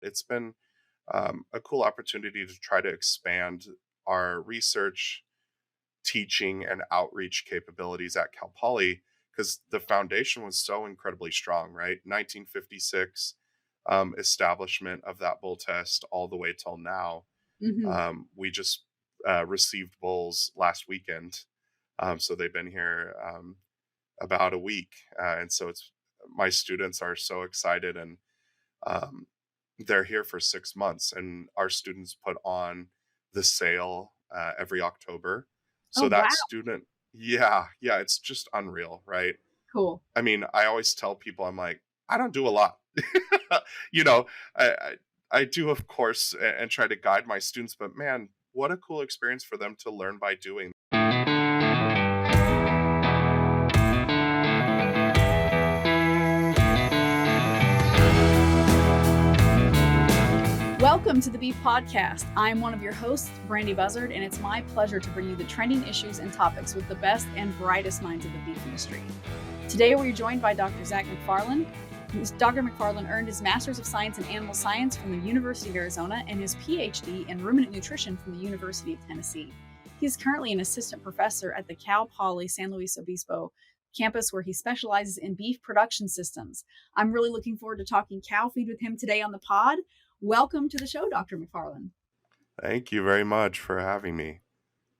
It's been a cool opportunity to try to expand our research, teaching, and outreach capabilities at Cal Poly because the foundation was so incredibly strong, right? 1956 establishment of that bull test all the way till now. Mhm. We just received bulls last weekend, so they've been here about a week, and so it's my students are so excited, and um, they're here for 6 months, and our students put on the sale every October. Oh, So that wow. student, yeah, it's just unreal, right? Cool. I mean, I always tell people, I'm like, I don't do a lot. you know, I do, of course, and try to guide my students, but man, what a cool experience for them to learn by doing. Welcome to the Beef Podcast. I'm one of your hosts, Brandy Buzzard, and it's my pleasure to bring you the trending issues and topics with the best and brightest minds of the beef industry. Today, we're joined by Dr. Zach McFarlane. Dr. McFarlane earned his Master's of Science in Animal Science from the University of Arizona and his PhD in Ruminant Nutrition from the University of Tennessee. He is currently an assistant professor at the Cal Poly San Luis Obispo campus where he specializes in beef production systems. I'm really looking forward to talking cow feed with him today on the pod. Welcome to the show, Dr. McFarlane. Thank you very much for having me.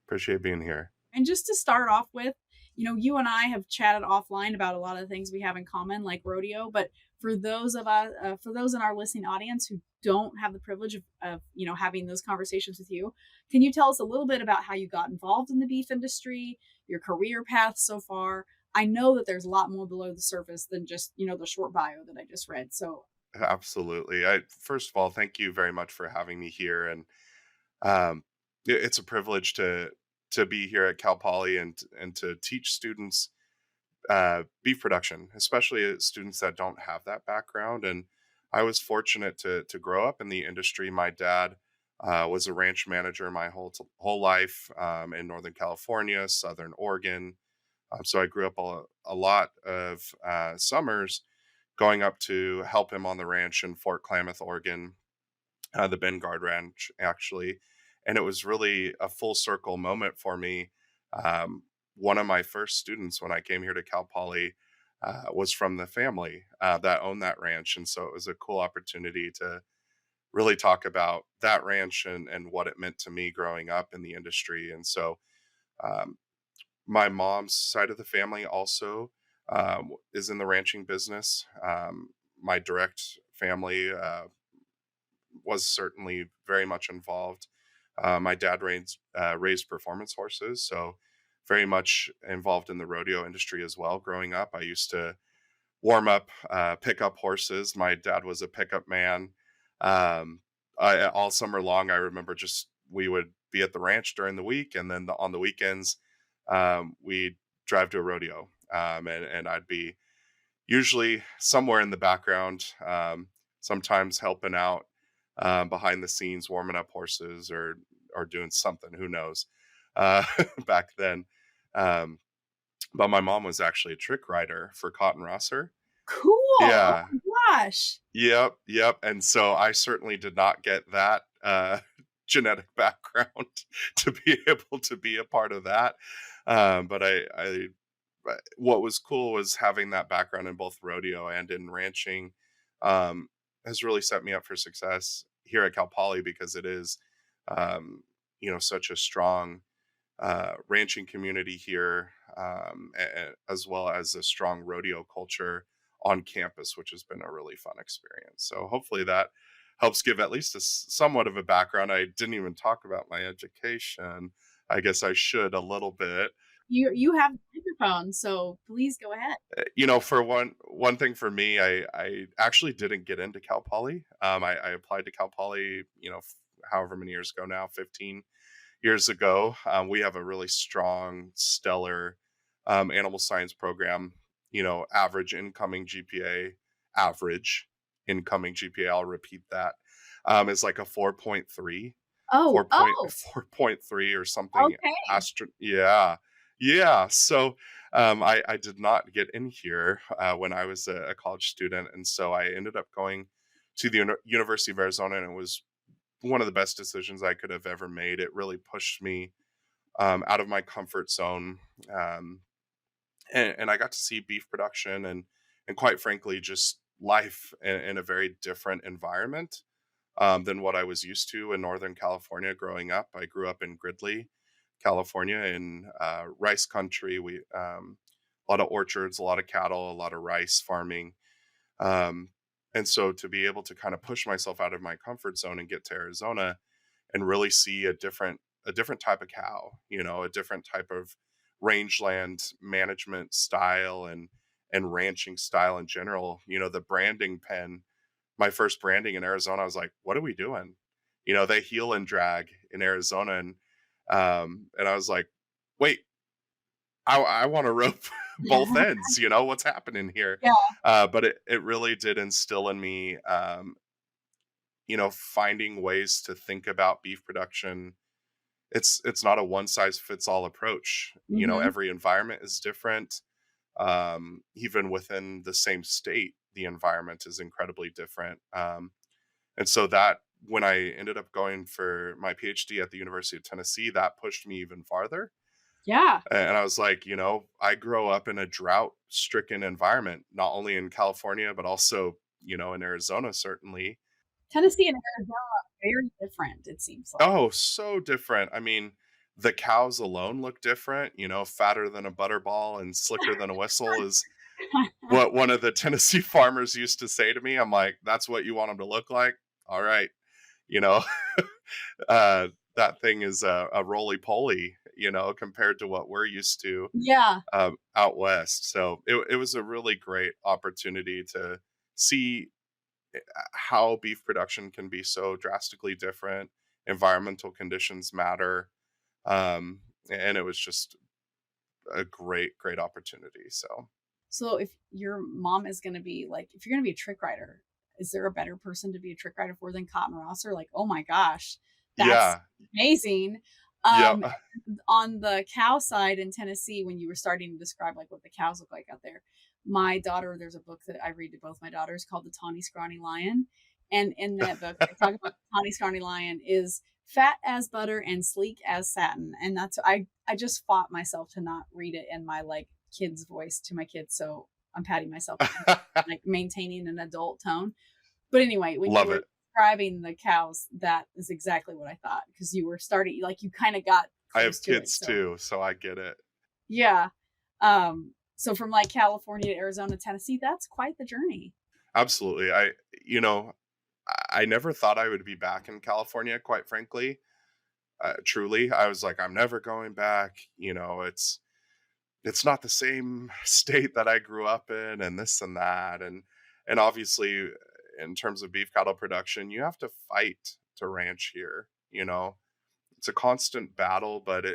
Appreciate being here. And just to start off with, you and I have chatted offline about a lot of things we have in common, like rodeo. But for those of us, for those in our listening audience who don't have the privilege of having those conversations with you, can you tell us a little bit about how you got involved in the beef industry, your career path so far? I know that there's a lot more below the surface than just the short bio that I just read. So Absolutely. I first of all, thank you very much for having me here, and um, it's a privilege to be here at Cal Poly and to teach students beef production, especially students that don't have that background. And I was fortunate to grow up in the industry. My dad was a ranch manager my whole life in Northern California, Southern Oregon. So I grew up a lot of summers going up to help him on the ranch in Fort Klamath, Oregon, the Bengard Ranch, actually. And it was really a full circle moment for me. One of my first students when I came here to Cal Poly was from the family that owned that ranch. And so it was a cool opportunity to really talk about that ranch and what it meant to me growing up in the industry. And so um, my mom's side of the family also is in the ranching business. My direct family was certainly very much involved. My dad raised performance horses, so very much involved in the rodeo industry as well. Growing up, I used to warm up pickup horses. My dad was a pickup man. All summer long, I remember just we would be at the ranch during the week, and then on the weekends, we'd drive to a rodeo, and I'd be usually somewhere in the background, sometimes helping out behind the scenes, warming up horses or doing something. Who knows? Uh, back then, um, but my mom was actually a trick rider for Cotton Rosser. cool. Oh Yeah. my gosh. Yep. And so I certainly did not get that genetic background to be able to be a part of that. But what was cool was having that background in both rodeo and in ranching um, has really set me up for success here at Cal Poly because it is, such a strong ranching community here, as well as a strong rodeo culture on campus, which has been a really fun experience. So hopefully that helps give at least somewhat of a background. I didn't even talk about my education. I guess I should a little bit. You have the microphone, so please go ahead. For one thing for me, I actually didn't get into Cal Poly. I applied to Cal Poly, however many years ago now, 15 years ago. We have a really strong, stellar animal science program. Average incoming GPA, average incoming GPA. I'll repeat that. Is like a 4.3, Oh, oh, 4.3 or something. okay. Yeah. So I did not get in here when I was a college student, and so I ended up going to the University of Arizona, and it was one of the best decisions I could have ever made. It really pushed me out of my comfort zone, um, and I got to see beef production and quite frankly, just life in a very different environment than what I was used to in Northern California growing up. I grew up in Gridley, California, in rice country. We a lot of orchards, a lot of cattle, a lot of rice farming. Um, and so to be able to kind of push myself out of my comfort zone and get to Arizona and really see a different type of cow, a different type of rangeland management style and ranching style in general. The branding pen, my first branding in Arizona, I was like, what are we doing? They heel and drag in Arizona, and I was like, wait, I want to rope both ends. What's happening here? Yeah. But it really did instill in me, finding ways to think about beef production. It's not a one size fits all approach. Hmm. Every environment is different. Even within the same state, the environment is incredibly different. And so that when I ended up going for my PhD at the University of Tennessee, that pushed me even farther. Yeah. And I was like, I grow up in a drought stricken environment, not only in California, but also, in Arizona, certainly. Tennessee and Arizona are very different, it seems like. Oh, so different. I mean, the cows alone look different, fatter than a butterball and slicker than a whistle is what one of the Tennessee farmers used to say to me. I'm like, that's what you want them to look like? All right. You know, that thing is a roly poly, compared to what we're used to Yeah. out west. So it was a really great opportunity to see how beef production can be so drastically different. Environmental conditions matter. And it was just a great, great opportunity. So, So if your mom is going to be like, if you're going to be a trick rider, is there a better person to be a trick rider for than Cotton Rosser? Like, oh my gosh, that's yeah. amazing. Yeah. Um, on the cow side in Tennessee, when you were starting to describe like what the cows look like out there, my daughter, there's a book that I read to both my daughters called The Tawny Scrawny Lion. And in that book, they talk about the tawny scrawny lion is fat as butter and sleek as satin. And that's I just fought myself to not read it in my like kids' voice to my kids. So I'm patting myself on like maintaining an adult tone. But anyway, when you Love were it. describing the cows, that is exactly what I thought because you were starting like you kind of got I close have to it. kids So too, so I get it. yeah. So from like California to Arizona, Tennessee, that's quite the journey. Absolutely. You know, I never thought I would be back in California, quite frankly. Truly, I was like, I'm never going back. It's not the same state that I grew up in, and this and that, and obviously, in terms of beef cattle production, you have to fight to ranch here. It's a constant battle, but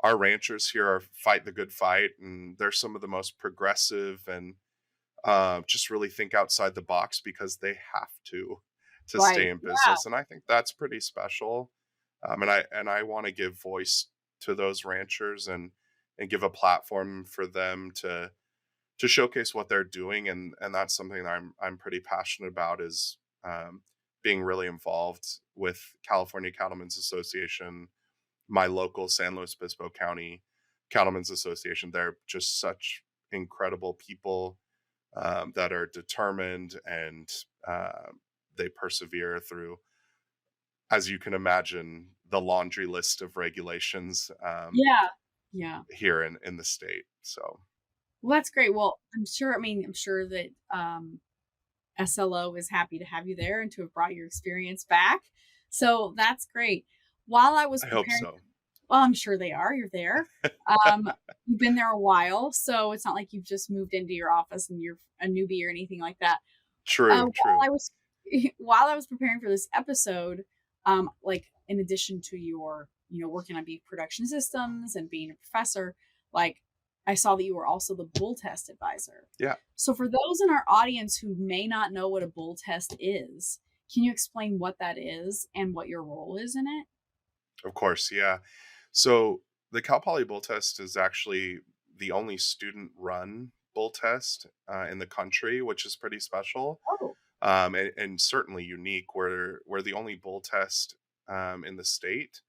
our ranchers here are fight the good fight, and they're some of the most progressive and just really think outside the box because they have to stay Right. in Yeah. business, and I think that's pretty special. And I want to give voice to those ranchers and give a platform for them to showcase what they're doing, and that's something that I'm pretty passionate about is being really involved with California Cattlemen's Association, my local San Luis Obispo County Cattlemen's Association. They're just such incredible people that are determined and uh, they persevere through, as you can imagine, the laundry list of regulations Yeah. Yeah. here in the state. So, Well, that's great. Well, I'm sure that SLO is happy to have you there and to have brought your experience back. So that's great. While I was I hope preparing, so. well, I'm sure they are. You're there. Um, you've been there a while, so it's not like you've just moved into your office and you're a newbie or anything like that. True, While true. I was while I was preparing for this episode, like in addition to your, working on beef production systems and being a professor, like I saw that you were also the bull test advisor. Yeah, So for those in our audience who may not know what a bull test is, can you explain what that is and what your role is in it? of course. Yeah. So the Cal Poly Bull Test is actually the only student run bull test in the country, which is pretty special. Oh. and certainly unique. We're the only bull test in the state,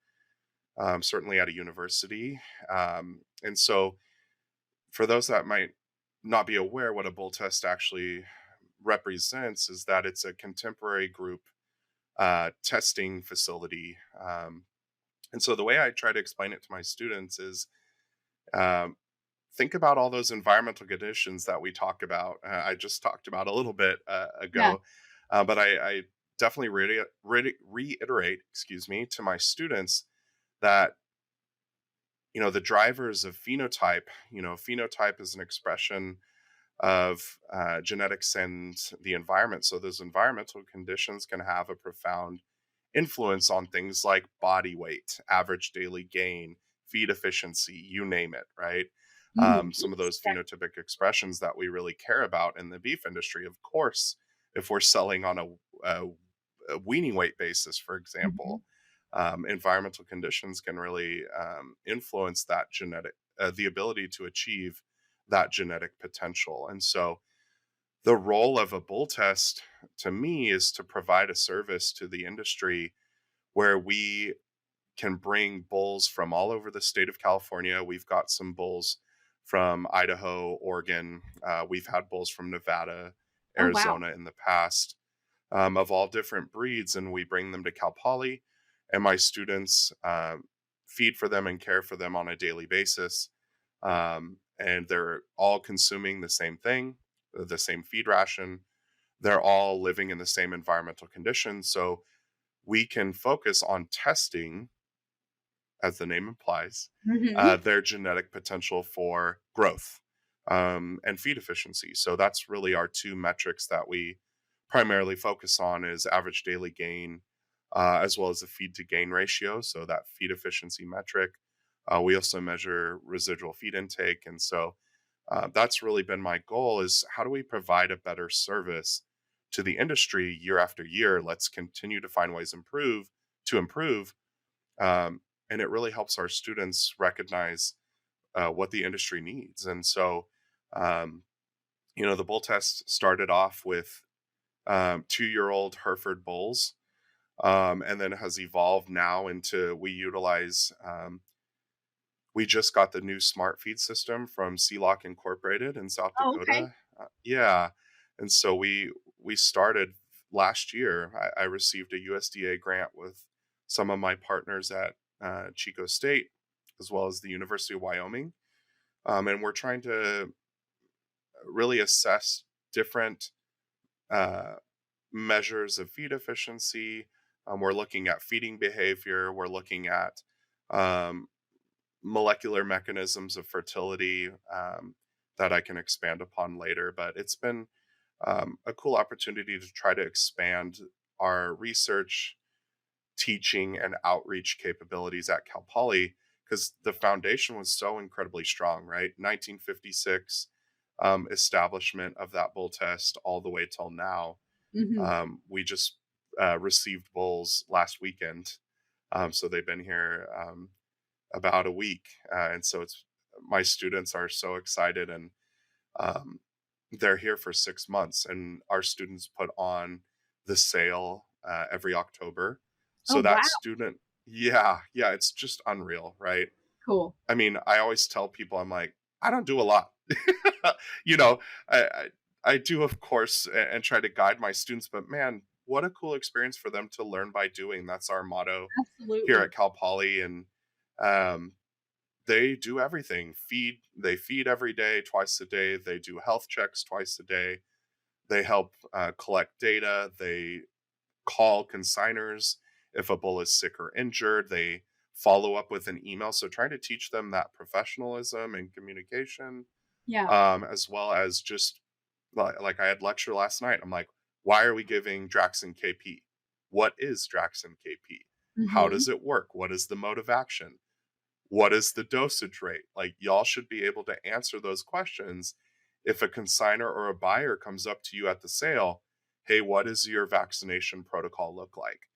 certainly at a university. And so, for those that might not be aware, what a bull test actually represents is that it's a contemporary group testing facility. And so, the way I try to explain it to my students is, um, think about all those environmental conditions that we talk about. I just talked about a little bit Yeah. ago, but I definitely reiterate, excuse me, to my students that the drivers of phenotype. Phenotype is an expression of genetics and the environment. So those environmental conditions can have a profound influence on things like body weight, average daily gain, feed efficiency, you name it, right? Some of Yes, those phenotypic expressions that we really care about in the beef industry. Of course, if we're selling on a weaning weight basis, for mhm. example, environmental conditions can really influence that the ability to achieve that genetic potential. And so, the role of a bull test to me is to provide a service to the industry where we can bring bulls from all over the state of California. We've got some bulls from Idaho, Oregon. We've had bulls from Nevada, Oh, wow. Arizona in the past, of all different breeds, and we bring them to Cal Poly, and my students feed for them and care for them on a daily basis. And they're all consuming the same thing, the same feed ration. They're all living in the same environmental conditions. So we can focus on testing, as the name implies, Mhm. their genetic potential for growth and feed efficiency. So that's really our two metrics that we primarily focus on is average daily gain, as well as the feed to gain ratio. So that feed efficiency metric. We also measure residual feed intake, and so that's really been my goal: is how do we provide a better service to the industry year after year? Let's continue to find ways improve, um, and it really helps our students recognize what the industry needs. And so, um, the bull test started off with 2-year-old Hereford bulls, and then has evolved now into we just got the new smart feed system from Lock Incorporated in South Oh, okay. Dakota. Yeah, and so we started last year. I received a USDA grant with some of my partners at Chico State, as well as the University of Wyoming, and we're trying to really assess different uh, measures of feed efficiency. We're looking at feeding behavior. We're looking at um, molecular mechanisms of fertility, that I can expand upon later. But it's been a cool opportunity to try to expand our research, teaching, and outreach capabilities at Cal Poly, because the foundation was so incredibly strong, right? 1956 establishment of that bull test all the way till now. Mhm. We just received bulls last weekend, so they've been here about a week, and so it's my students are so excited, and um, they're here for 6 months, and our students put on the sale every October. Oh, So that wow. student, yeah, it's just unreal, right? Cool. I mean, I always tell people, I'm like, I don't do a lot. you know, I do, of course, and try to guide my students, but man, what a cool experience for them to learn by doing. That's our motto here Absolutely. at Cal Poly. And um, they do everything. They feed every day, twice a day. They do health checks twice a day. They help collect data. They call consigners if a bull is sick or injured. They follow up with an email. So trying to teach them that professionalism and communication, Yeah. as well as just like I had lecture last night. I'm like, why are we giving Draxon KP? What is Draxon KP? How Mhm. does it work? What is the mode of action? What is the dosage rate? Like, y'all should be able to answer those questions. If a consigner or a buyer comes up to you at the sale, hey, what does your vaccination protocol look like?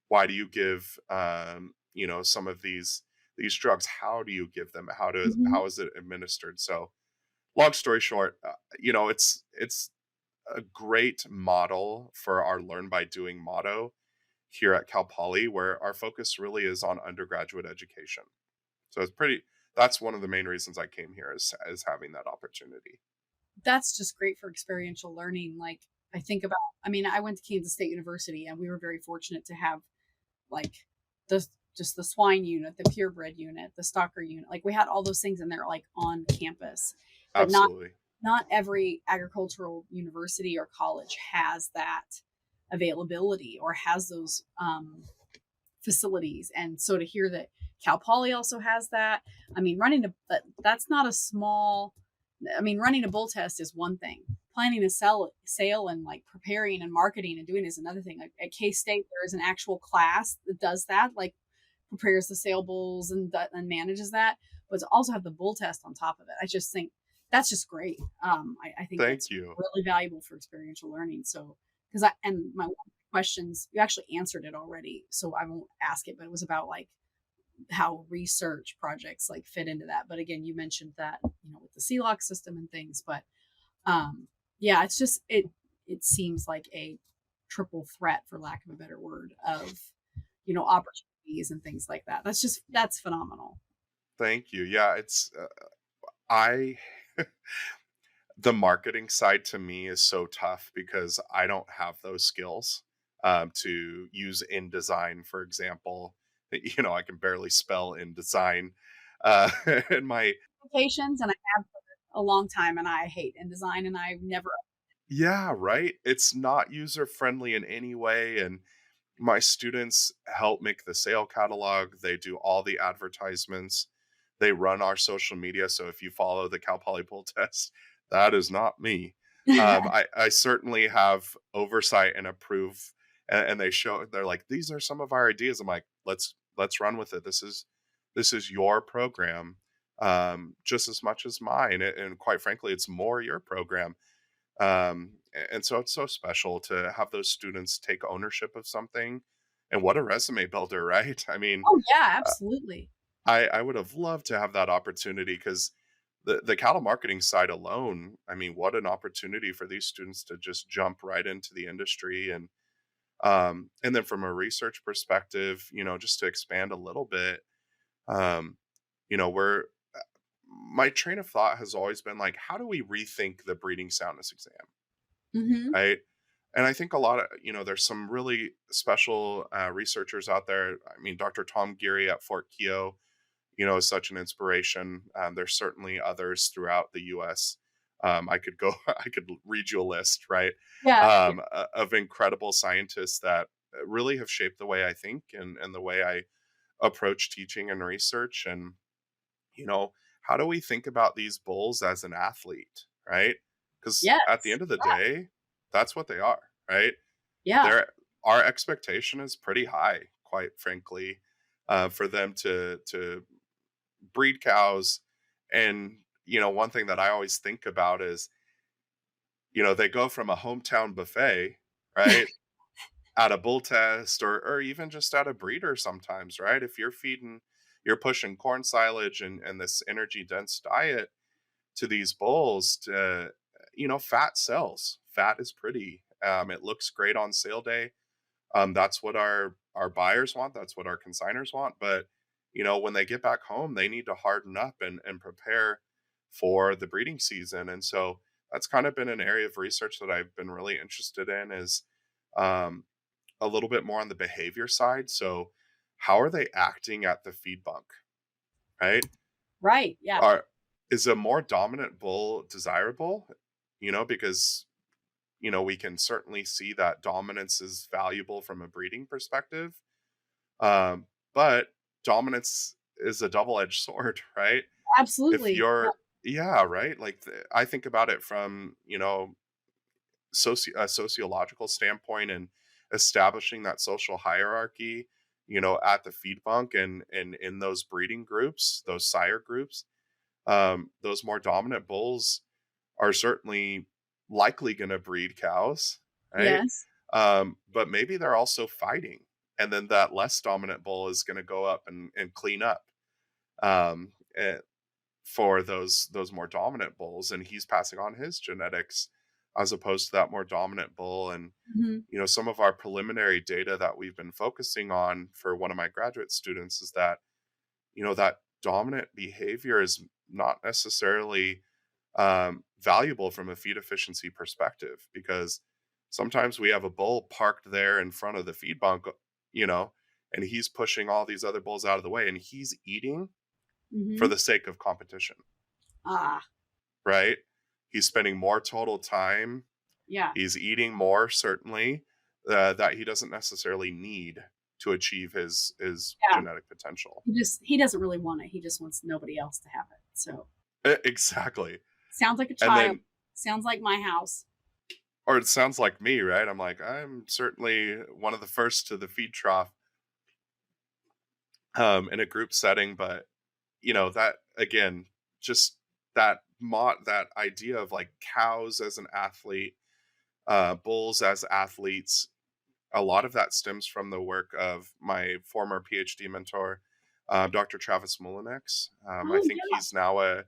Why do you give some of these drugs? How do you give them? Mhm. How is it administered? So long story short, it's a great model for our learn by doing motto here at Cal Poly, where our focus really is on undergraduate education. So it's pretty that's one of the main reasons I came here is having that opportunity. That's just great for experiential learning. Like, I think about, I mean, I went to Kansas State University and we were very fortunate to have like the just the swine unit, the purebred unit, the stocker unit. Like we had all those things and they're like on campus. But Absolutely. not every agricultural university or college has that availability or has those facilities. And so to hear that Cal Poly also has that, I mean, that's not a small. I mean, running a bull test is one thing. Planning a sale and like preparing and marketing and doing is another thing. Like at K State, there is an actual class that does that, like prepares the sale bulls and manages that. But to also have the bull test on top of it, I just think that's just great. I think Thank that's you. really valuable for experiential learning. So because I and my questions, you actually answered it already, so I won't ask it. But it was about like how research projects like fit into that. But again, you mentioned that, with the CLOC system and things, but yeah, it's just it seems like a triple threat, for lack of a better word, of opportunities and things like that. That's phenomenal. Thank you. Yeah, it's I the marketing side to me is so tough because I don't have those skills to use InDesign, for example. I can barely spell InDesign. And my Applications, and I have for a long time, and I hate InDesign, and I've never. Yeah, right. It's not user friendly in any way. And my students help make the sale catalog. They do all the advertisements. They run our social media. So if you follow the Cal Poly Pull test, that is not me. I certainly have oversight and approve, and they're like, these are some of our ideas. I'm like, let's run with it. This is your program, just as much as mine, and quite frankly, it's more your program. And so it's so special to have those students take ownership of something. And what a resume builder, right? I mean, Oh yeah, uh, absolutely. I would have loved to have that opportunity because the cattle marketing side alone, I mean, what an opportunity for these students to just jump right into the industry. And then from a research perspective, just to expand a little bit, um, we're my train of thought has always been like, how do we rethink the breeding soundness exam? Hmm. Right. And I think a lot of, there's some really special researchers out there. I mean, Dr. Tom Geary at Fort Keogh, is such an inspiration. There's certainly others throughout the US. I could go, I could read you a list, right? Yeah, yeah. Of incredible scientists that really have shaped the way I think and the way I approach teaching and research. And, you know, how do we think about these bulls as an athlete, right? Because at the Yes. end of the day, that's what they are, right? Yeah. They're Our expectation is pretty high, quite frankly, for them to breed cows. And one thing that I always think about is, they go from a hometown buffet, right, at a bull test, or even just at a breeder sometimes, right? If you're pushing corn silage and this energy dense diet to these bulls, fat sells. Fat is pretty. It looks great on sale day. That's what our buyers want. That's what our consigners want. But when they get back home, they need to harden up and prepare for the breeding season. And so that's kind of been an area of research that I've been really interested in is um, a little bit more on the behavior side. So how are they acting at the feed bunk, right? Right. Yeah. Are Is a more dominant bull desirable? Because we can certainly see that dominance is valuable from a breeding perspective. But dominance is a double-edged sword, right? If Absolutely. Yeah. you're Yeah, right? Like I think about it from, a sociological standpoint and establishing that social hierarchy, at the feed bunk and in those breeding groups, those sire groups, those more dominant bulls are certainly likely going to breed cows, right? Yes. But maybe they're also fighting, and then that less dominant bull is going to go up and clean up um, eh, for those more dominant bulls, and he's passing on his genetics as opposed to that more dominant bull. And Hmm. some of our preliminary data that we've been focusing on for one of my graduate students is that that dominant behavior is not necessarily valuable from a feed efficiency perspective, because sometimes we have a bull parked there in front of the feed bunk, you know, and he's pushing all these other bulls out of the way, and he's eating for Hmm. the sake of competition, Ah, right? He's spending more total time. yeah, He's eating more, certainly, that he doesn't necessarily need to achieve his yeah. genetic potential. He doesn't really want it. He just wants nobody else to have it. So Exactly. sounds like a And child. then, Sounds like my house. or it sounds like me, right? I'm like, I'm certainly one of the first to the feed trough in a group setting, but that again, just that idea of like cows as an athlete, bulls as athletes. A lot of that stems from the work of my former PhD mentor, Dr. Travis Mullinex. I Oh think yeah, he's now a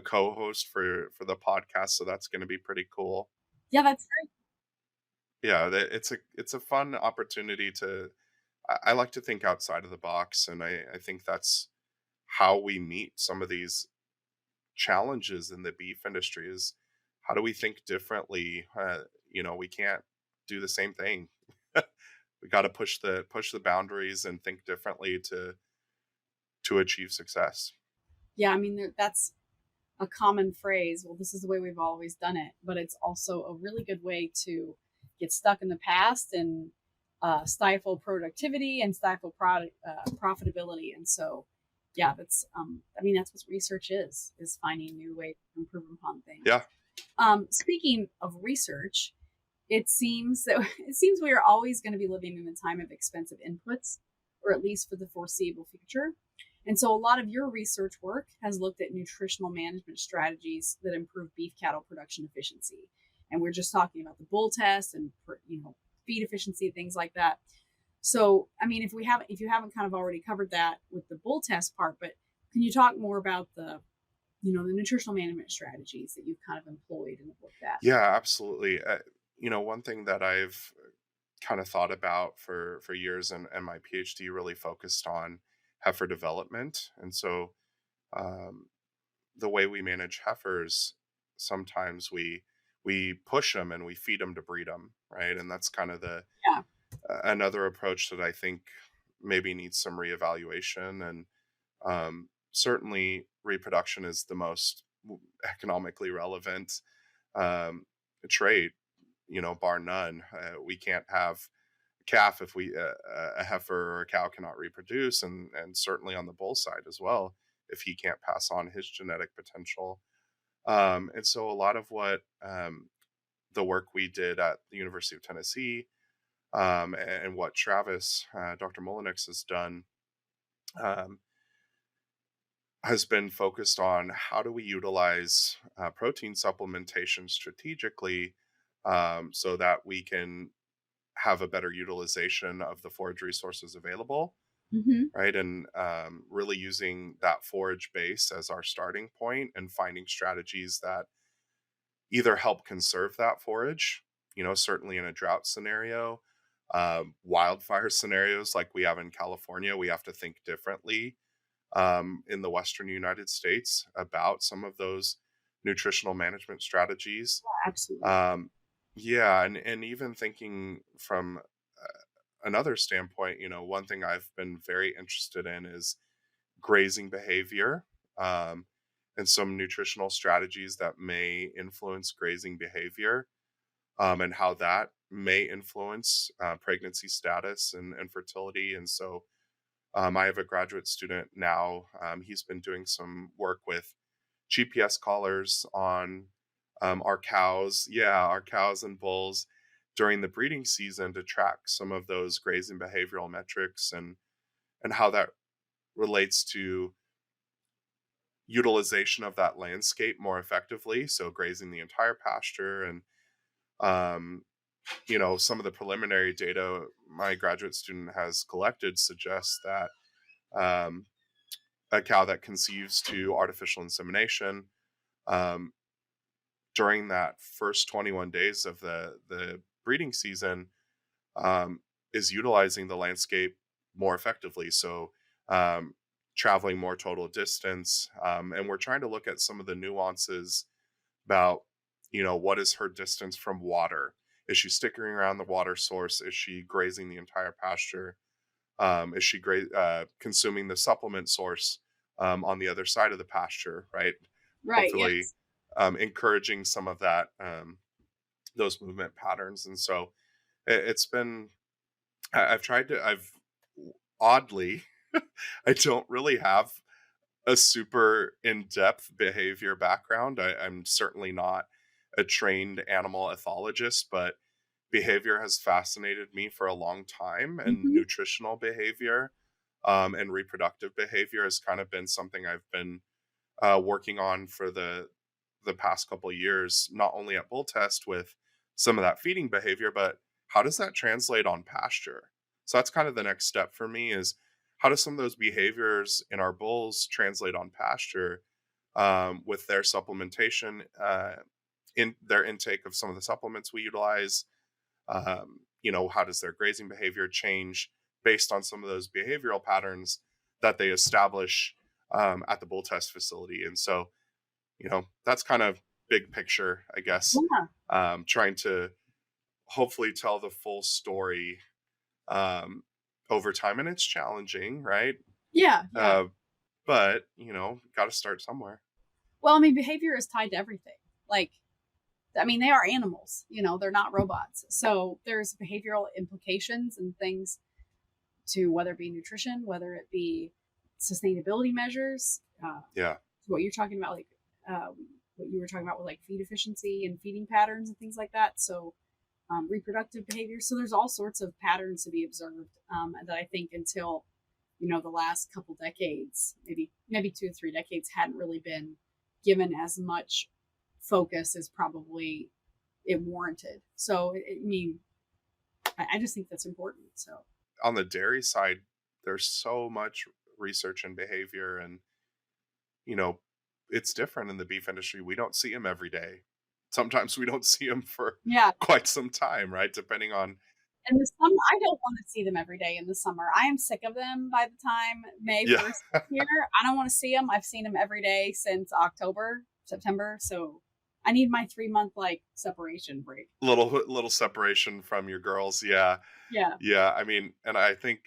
co-host for the podcast, so that's going to be pretty cool. yeah. That's great. Yeah, it's a fun opportunity to. I like to think outside of the box, and I think that's how we meet some of these challenges in the beef industry. Is how do we think differently? We can't do the same thing. We got to push the boundaries and think differently to achieve success. Yeah, I mean that's a common phrase. Well, this is the way we've always done it, but it's also a really good way to get stuck in the past and stifle productivity and stifle profitability. And so, yeah, that's I mean that's what research is finding new ways to improve upon things. Yeah, Speaking of research, it seems that it seems we are always going to be living in a time of expensive inputs, or at least for the foreseeable future. And so a lot of your research work has looked at nutritional management strategies that improve beef cattle production efficiency. And we're just talking about the bull test and feed efficiency, things like that. So, I mean, if you haven't kind of already covered that with the bull test part, but can you talk more about the nutritional management strategies that you've kind of employed and looked at? yeah, absolutely. One thing that I've kind of thought about for years, and my PhD really focused on heifer development, and so um, the way we manage heifers, sometimes we push them and we feed them to breed them, right? And that's kind of the Yeah. another approach that I think maybe needs some reevaluation. And certainly reproduction is the most economically relevant um, trait, bar none. We can't have a calf if a heifer or a cow cannot reproduce, and certainly on the bull side as well, if he can't pass on his genetic potential. And so a lot of what the work we did at the University of Tennessee, and what Travis, Dr. Mullinex, has done, um, has been focused on how do we utilize protein supplementation strategically, so that we can have a better utilization of the forage resources available, Hmm. right? And really using that forage base as our starting point and finding strategies that either help conserve that forage, certainly in a drought scenario, wildfire scenarios like we have in California. We have to think differently in the Western United States about some of those nutritional management strategies. Absolutely. Um, yeah, and even thinking from another standpoint, one thing I've been very interested in is grazing behavior, and some nutritional strategies that may influence grazing behavior, and how that may influence pregnancy status and fertility. And so I have a graduate student now. He's been doing some work with GPS collars on our cows. Yeah, our cows and bulls during the breeding season to track some of those grazing behavioral metrics, and how that relates to utilization of that landscape more effectively. So grazing the entire pasture. And um, some of the preliminary data my graduate student has collected suggests that um, a cow that conceives to artificial insemination um, during that first 21 days of the breeding season, um, is utilizing the landscape more effectively. So, um, traveling more total distance, and we're trying to look at some of the nuances about, what is her distance from water? Is she sticking around the water source? Is she grazing the entire pasture? Is she consuming the supplement source on the other side of the pasture? Right. Right. Hopefully, Yes. encouraging some of that those movement patterns. And so it's been. I've tried to. I've oddly, I don't really have a super in-depth behavior background. I'm certainly not a trained animal ethologist, but behavior has fascinated me for a long time, and Hmm. nutritional behavior and reproductive behavior has kind of been something I've been working on for the past couple of years, not only at bull test with some of that feeding behavior, but how does that translate on pasture? So that's kind of the next step for me is how do some of those behaviors in our bulls translate on pasture with their supplementation, in their intake of some of the supplements we utilize. How does their grazing behavior change based on some of those behavioral patterns that they establish at the bull test facility? And so, that's kind of big picture, I guess, Yeah. trying to hopefully tell the full story um, over time. And it's challenging, right? Yeah. Yeah. Uh, but, got to start somewhere. Well, I mean, behavior is tied to everything. Like, I mean, they are animals, they're not robots. So there's behavioral implications and things to whether it be nutrition, whether it be sustainability measures, Yeah. what you're talking about, like what you were talking about with like feed efficiency and feeding patterns and things like that. So reproductive behavior. So there's all sorts of patterns to be observed that I think until the last couple decades, maybe 2 or 3 decades, hadn't really been given as much focus as probably it warranted. So I mean, I just think that's important. So On the dairy side, there's so much research and behavior, and you know, it's different in the beef industry. We don't see them every day. Sometimes we don't see them for yeah, quite some time, right? Depending on in the summer, I don't want to see them every day in the summer. I am sick of them by the time May yeah, 1st is here. I don't want to see them. I've seen them every day since October, September. So I need my 3 month like separation break. little separation from your girls. Yeah. Yeah. Yeah, I mean, and I think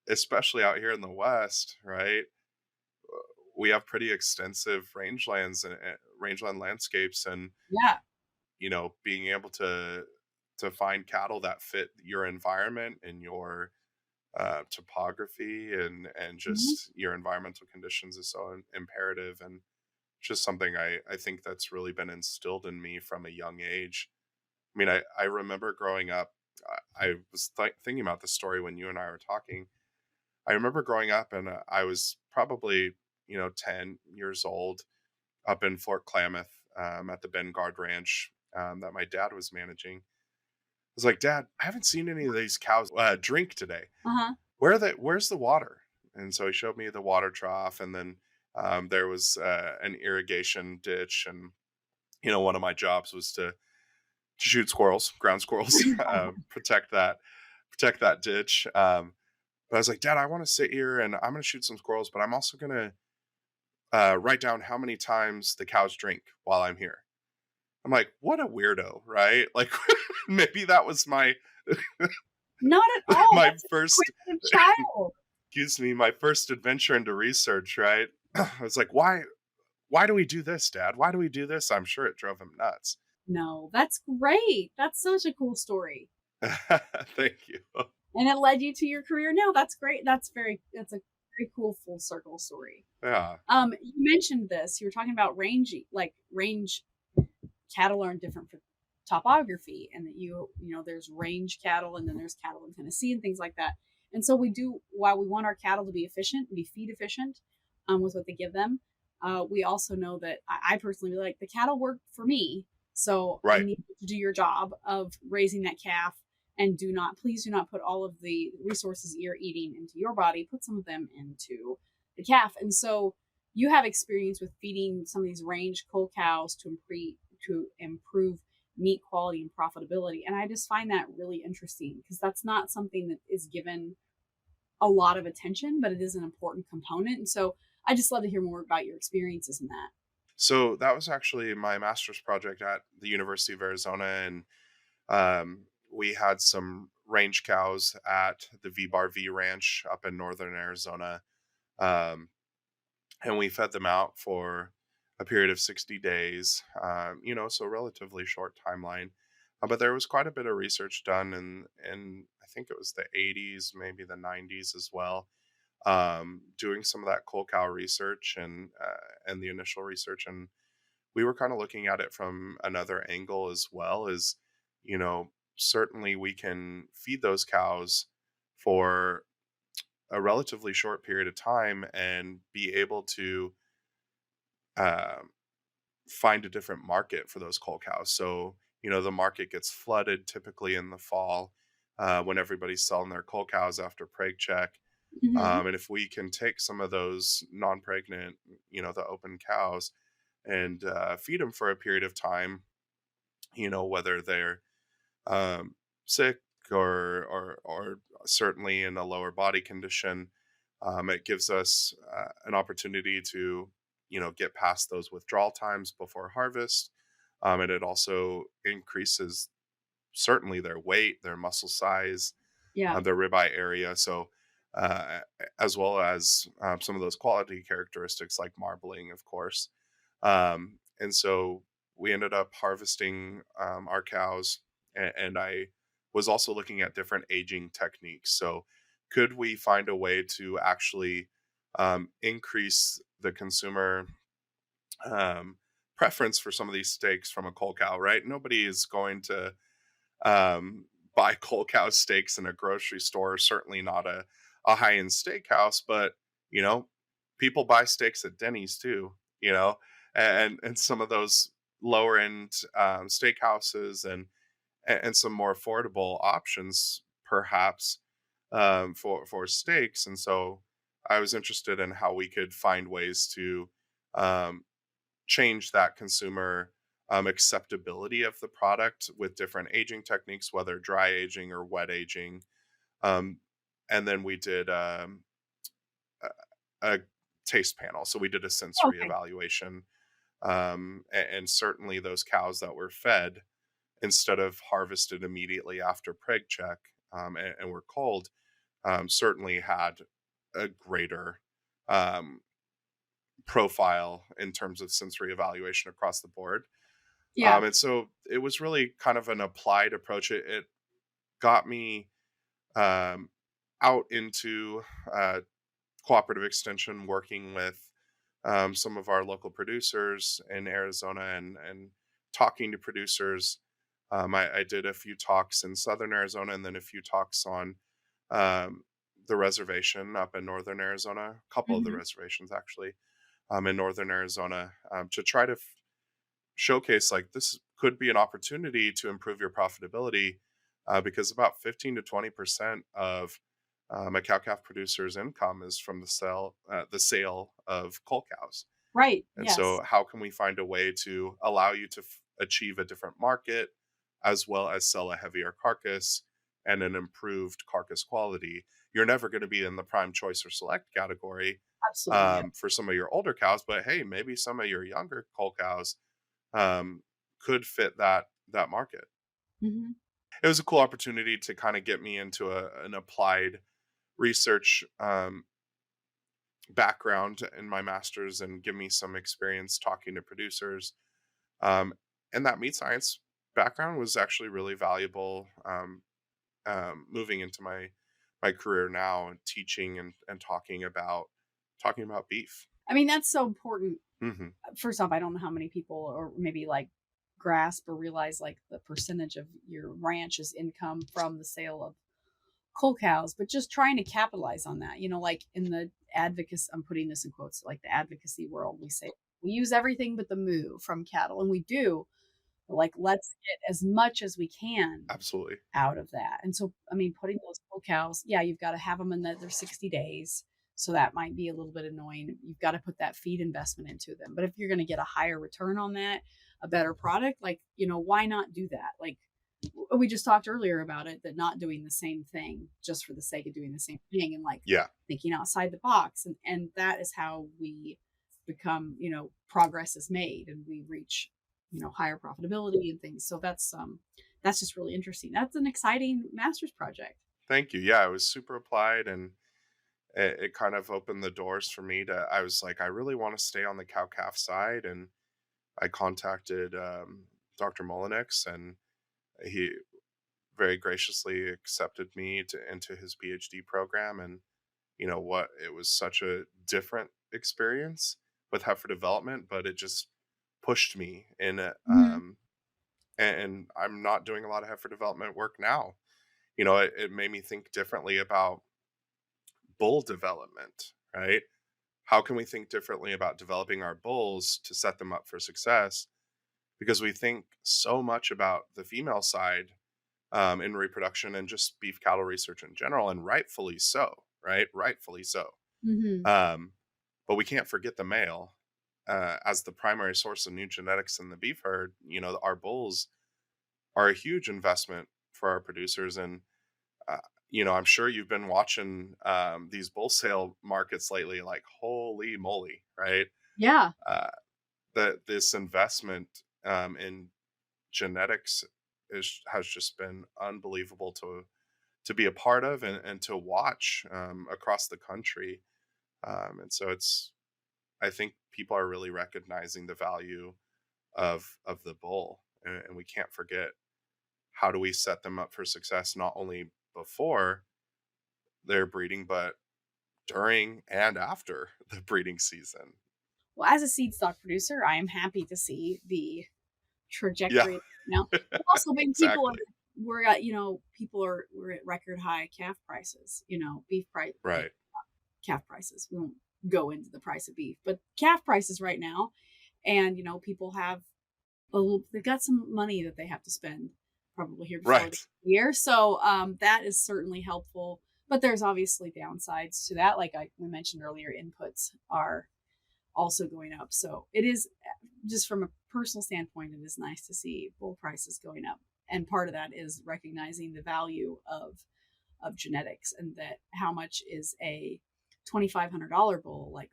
especially out here in the West, right? We have pretty extensive rangelands and rangeland landscapes, and Yeah. being able to find cattle that fit your environment and your topography and Hmm. just your environmental conditions is so imperative, and just something I think that's really been instilled in me from a young age. I mean, I remember growing up. I was thinking about the story when you and I were talking. I remember growing up, and I was probably 10 years old up in Fort Klamath at the Bengard Ranch that my dad was managing. I was like, Dad, I haven't seen any of these cows drink today. Uh huh. Where's the water? And so he showed me the water trough, and then there was an irrigation ditch, and one of my jobs was to shoot squirrels, ground squirrels, protect that ditch. But I was like, Dad, I want to sit here and I'm going to shoot some squirrels, but I'm also going to write down how many times the cows drink while I'm here. I'm like, what a weirdo, right? Like, maybe that was my Not at all. my That's an first inquisitive child. excuse me, my first adventure into research, right? I was like, why do we do this, Dad? Why do we do this? I'm sure it drove him nuts. No, that's great. That's such a cool story. Thank you. And it led you to your career now. That's great. That's a very cool full circle story. Yeah. You mentioned this. You were talking about range cattle are in different topography, and that there's range cattle, and then there's cattle in Tennessee and things like that. And so while we want our cattle to be efficient and be feed efficient with what they give them, we also know that I personally like the cattle work for me. So I Right. need you to do your job of raising that calf, and please do not put all of the resources you're eating into your body. Put some of them into the calf. And so you have experience with feeding some of these range cull cows to to improve meat quality and profitability. And I just find that really interesting because that's not something that is given a lot of attention, but it is an important component. And so I just love to hear more about your experiences in that. So that was actually my master's project at the University of Arizona, and we had some range cows at the V-Bar V Ranch up in northern Arizona, um, and we fed them out for a period of 60 days. So relatively short timeline. But there was quite a bit of research done in I think it was the 80s, maybe the 90s as well, doing some of that coal cow research and the initial research, and we were kind of looking at it from another angle as well. As you know, certainly we can feed those cows for a relatively short period of time and be able to um, find a different market for those coal cows. So the market gets flooded typically in the fall, when everybody's selling their coal cows after preg check. Hmm. And if we can take some of those non-pregnant, the open cows, and feed them for a period of time, whether they're um, sick or certainly in a lower body condition, it gives us an opportunity to get past those withdrawal times before harvest, and it also increases certainly their weight, their muscle size, Yeah. their ribeye area. So, as well as some of those quality characteristics like marbling, of course. And so we ended up harvesting our cows, and I was also looking at different aging techniques. So, could we find a way to actually increase the consumer um, preference for some of these steaks from a coal cow? Right? Nobody is going to buy cold cow steaks in a grocery store. Certainly not a high end steakhouse, but you know, people buy steaks at Denny's too. You know, and some of those lower end steakhouses and some more affordable options, perhaps, for steaks. And so I was interested in how we could find ways to um, change that consumer acceptability of the product with different aging techniques, whether dry aging or wet aging. Um, and then we did a, a taste panel. So we did a sensory Okay. evaluation. And certainly those cows that were fed instead of harvested immediately after preg check, and were cold, certainly had a greater um, profile in terms of sensory evaluation across the board. Yeah. And so it was really kind of an applied approach. It got me um, out into cooperative extension, working with some of our local producers in Arizona and talking to producers. I did a few talks in southern Arizona and then a few talks on um, the reservation up in northern Arizona, a couple of the Hmm. reservations actually, in northern Arizona, to try to showcase like this could be an opportunity to improve your profitability, because about 15 to 20% of a cow calf producer's income is from the sale of cull cows. Right. And so Yes. how can we find a way to allow you to achieve a different market as well as sell a heavier carcass and an improved carcass quality? You're never going to be in the prime choice or select category Absolutely. Yeah. for some of your older cows, but hey, maybe some of your younger cull cows um, could fit that market. Hmm. It was a cool opportunity to kind of get me into an applied research background in my master's and give me some experience talking to producers. Um, and that meat science background was actually really valuable, moving into my career now and teaching and talking about beef. I mean, that's so important. Hmm. First off, I don't know how many people or maybe like grasp or realize like the percentage of your ranch's income from the sale of coal cows, but just trying to capitalize on that. Like in the advocacy, I'm putting this in quotes, like the advocacy world, we say we use everything but the moo from cattle, and we do. But like, let's get as much as we can Absolutely. out of that. And so, I mean, putting those coal cows, yeah, you've got to have them in their 60 days. So that might be a little bit annoying. You've got to put that feed investment into them. But if you're going to get a higher return on that, a better product, like, why not do that? Like, we just talked earlier about it, that not doing the same thing just for the sake of doing the same thing, and like Yeah. thinking outside the box. And that is how we become, progress is made and we reach, higher profitability and things. So that's just really interesting. That's an exciting master's project. Thank you. Yeah, it was super applied, and it kind of opened the doors for me to. I was like, I really want to stay on the cow calf side, and I contacted Dr. Molinix, and he very graciously accepted me into his PhD program. And you know what, it was such a different experience with heifer development, but it just pushed me in it. Mhm. And I'm not doing a lot of heifer development work now. It made me think differently about bull development, right? How can we think differently about developing our bulls to set them up for success? Because we think so much about the female side in reproduction and just beef cattle research in general, and rightfully so, right? Rightfully so. Mhm. Um, but we can't forget the male as the primary source of new genetics in the beef herd. Our bulls are a huge investment for our producers. And, uh, I'm sure you've been watching these bull sale markets lately, like, holy moly, right? Yeah. Uh, that this investment in genetics has just been unbelievable to be a part of, and to watch across the country. And so I think people are really recognizing the value of the bull, and we can't forget, how do we set them up for success, not only before their breeding, but during and after the breeding season. Well, as a seed stock producer, I am happy to see the Yeah. trajectory now. But also, when people are Exactly. we're at, we're at record high calf prices, beef price, like Right. calf prices. We won't go into the price of beef, but calf prices right now. And, people have they've got some money that they have to spend probably here before the Right. year. So that is certainly helpful. But there's obviously downsides to that. Like we mentioned earlier, inputs are also going up. So it is, just from a personal standpoint, it is nice to see bull prices going up. And part of that is recognizing the value of genetics, and that how much is a $2,500 bull, like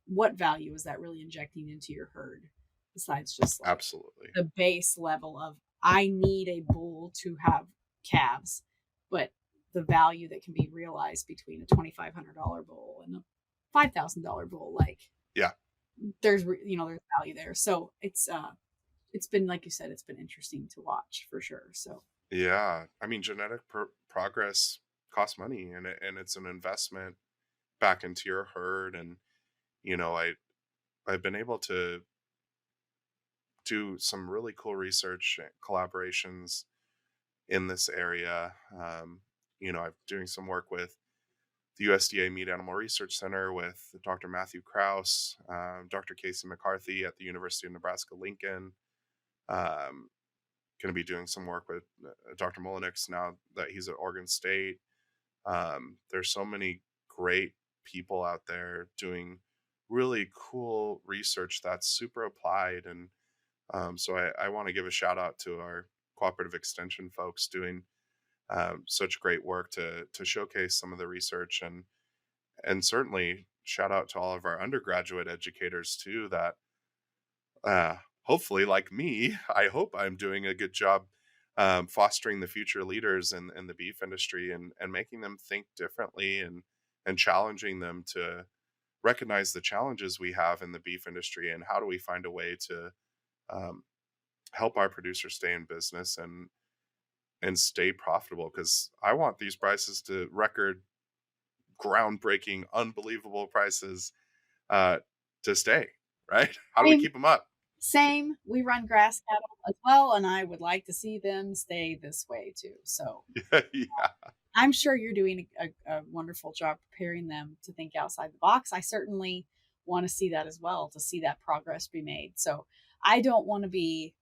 what value is that really injecting into your herd, besides just like Absolutely. the base level of, I need a bull to have calves, but the value that can be realized between a $2,500 bull and a $5,000 bull, like Yeah. there's value there. So it's been, like you said, it's been interesting to watch for sure. So Yeah. I mean, genetic progress costs money, and it's an investment back into your herd. And you know, I've been able to do some really cool research collaborations in this area. I'm doing some work with the USDA Meat Animal Research Center with Dr. Matthew Krause, Dr. Casey McCarthy at the University of Nebraska Lincoln. Um, going to be doing some work with Dr. Molinix now that he's at Oregon State. There's so many great people out there doing really cool research that's super applied. And so I want to give a shout out to our cooperative extension folks doing such great work to showcase some of the research. And certainly shout out to all of our undergraduate educators too, that hopefully, like me, I hope I'm doing a good job fostering the future leaders in the beef industry, and making them think differently, and challenging them to recognize the challenges we have in the beef industry, and how do we find a way to um, help our producers stay in business and stay profitable. Because I want these prices to record groundbreaking, unbelievable prices uh, to stay, right? How do we same, keep them up? same. We run grass cattle as well, and I would like to see them stay this way too. So Yeah. I'm sure you're doing a wonderful job preparing them to think outside the box. I certainly want to see that as well, to see that progress be made. So I don't want to be